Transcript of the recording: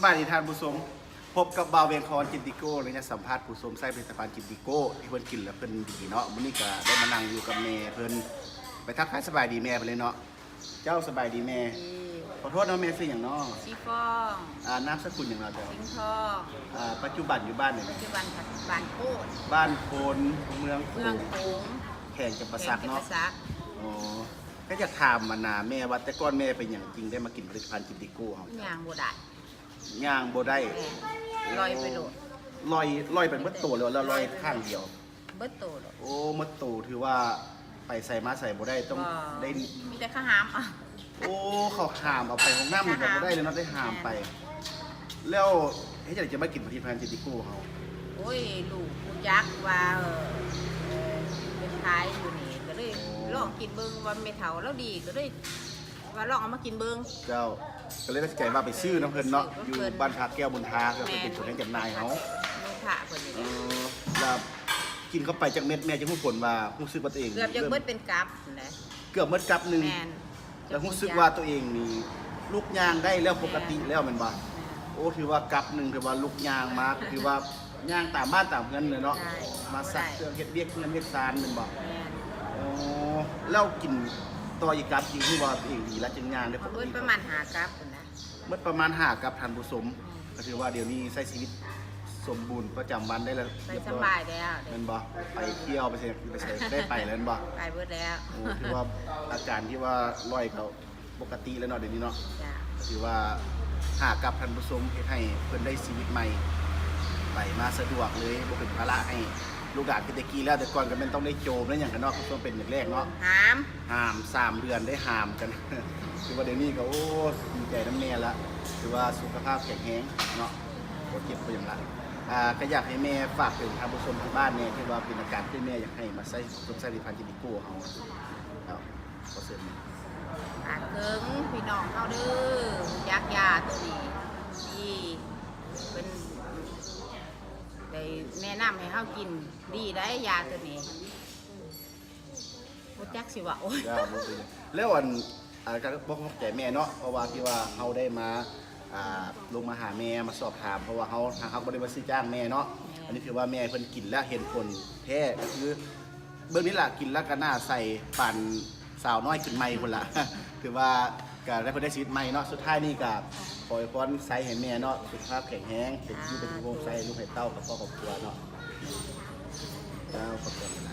บายดีท่านผู้ชมพบกับบาวเวียงคอนจินติโก้เลยนะสัมภาษณ์ผู้ชมใส่ผลิตภัณฑ์จินติโก้ที่เพิ่นกินแล้วเพิ่นดีเนาะมื้อนี้ก็ได้มานั่งอยู่กับแม่เพิ่นไปทักทายสบายดีแม่ไปเลยเนาะเจ้าสบายดีแม่ขอโทษเนาะแม่ซื้อหยังเนาะ ซีฟอง นามสกุลหยังเราเจ้า สิงห์ทอง ปัจจุบันอยู่บ้านไหน ปัจจุบันปัจจุบันโคตร บ้านโพนเมือง เมืองโขง แข่งจับประสัก แข่ง เนาะ ประซัก อ๋อก็จะถามมานาแม่ว่าแต่ก่อนแม่เป็นหยังจริงได้มากินผลิตภัณฑ์จินติโก้เฮา ย่างโบได้ ย่างบ่ได้ แม่ลอยไปโหลด ลอยเป็นมัดโตเลยแล้วลอยข้างเดียว เบิดโตโหลด โอ้มัดโตถือว่าไปใส่มาใส่บ่ได้ต้อง บ่ ได้ มีแต่ข้าวหามอ่ะ โอ้เขาหามเอาไปของน้ำมันก็บ่ได้เลยเนาะได้หามไป แล้วเฮ้ยจะมากินผลิตภัณฑ์จิติโก้เฮา โอ้ยลูกกูยักษ์ว่าเป็นขายอยู่นี่ก็เลยลองกินเบิ้งว่าไม่เท่าแล้วดีก็เลยว่าลองเอามากินเบิ้ง เจ้าก็เลยตัดสินใจว่าไปซื้อน้ำเพิ่นเนาะ ซื้อ อยู่ เพิ่น บ้านพักแก้วบุญทาก็เป็นตัวแทนจำหน่ายเฮา ลูกผ่าคนนี้ แล้วกินเข้าไปจากเม็ดแม่จะรู้ผลว่ารู้สึกว่าตัวเอง เกือบจะเบิดเป็นกับนะ เกือบหมดกับหนึง แมน แล้วรู้สึกว่าตัวเองนี่ลูกยางได้แล้วปกติแล้วแมันบ่โอ้ถือว่ากับหนึงถือว่าลูกยางมาถือว่าย่างตามบ้านตามเงินเลยเนาะ ได้ มาสักเครื่องเฮ็ดเวียกเงินเวียกซานแมันบ่ แมน อ๋อแล้วกินต่ออีกกับจริงที่ว่าตัวเองดีแล้วจึงย่างได้ปก เบิด ติ ประมาณหากับคนนะ เมื่อประมาณ5กับทันผู้ชมก็ถือว่าเดี๋ยวนี้ใช้ชีวิตสมบูรณ์ประจำวันได้แล้ว ใส่ เรียบ ส ร้อย บายแล้ว แม่นบ่ไปเที่ยวไปใส่ได้ไปแล้วแม่นบ่ ไปเบิดแล้ว โอ้ถือว่าอาการที่ว่าร้อยเขาปกติแล้วเนาะเดี๋ยวนี้เนาะ จ้ะ ถือว่าหากับทันผู้ชมเฮ็ดให้เพิ่นได้ชีวิตใหม่ไปมาสะดวกเลยบ่เป็นภาระให้ลูกหลานเป็นตะกี้แล้วแต่ก่อนก็แม่นต้องได้โจมแล้วหยังกันเนาะต้องเป็นอย่างแรกเนาะ หาม ห้าม3 เดือนได้ห้ามกัน ถือว่าเดี๋ยวนี้ก็โอ้ดีใจน้ำแม่ละถือว่าสุขภาพแข็งแรงเนาะบ่เจ็บบ่หยังละก็อยากให้แม่ฝากถึงทางผู้ชมทางบ้านเนี่ยที่ว่าเป็นอาการที่แม่อยากให้มาใช้ผลิตภัณฑ์จินิโก้เฮาครับขอเสริมแม่ ปากเกิงพี่น้องเขาเด้อยักยาตัวนี้ดีเป็นได้แนะนำให้เขากินดีได้ยาตัวนี้พุจักสิว่าโอ้ย ยาวบ่เป็นแล้วอันก็บ่เข้าใจแม่เนาะเพราะว่าที่ว่าเฮาได้มาลงมาหาแม่มาสอบถามเพราะว่าเฮาบ่ได้มาซื้อจ้างแม่เนาะอันนี้คือว่าแม่เพิ่นกินแล้วเห็นผลแท้ก็คือเบื้องนี้ล่ะกินแล้วก็น่าใส่ปั่นสาวน้อยขึ้นใหม่พุ่นล่ะ ถือว่าก็ได้เพิ่นได้ชีวิตใหม่เนาะสุดท้ายนี่ก็ขอให้พรใส่ให้แม่เนาะสุขภาพแข็งแรงเป็นอยู่เป็นโฮมใส่ลูกให้เต้ากับพ่อครอบครัวเนาะเจ้าขอบคุณ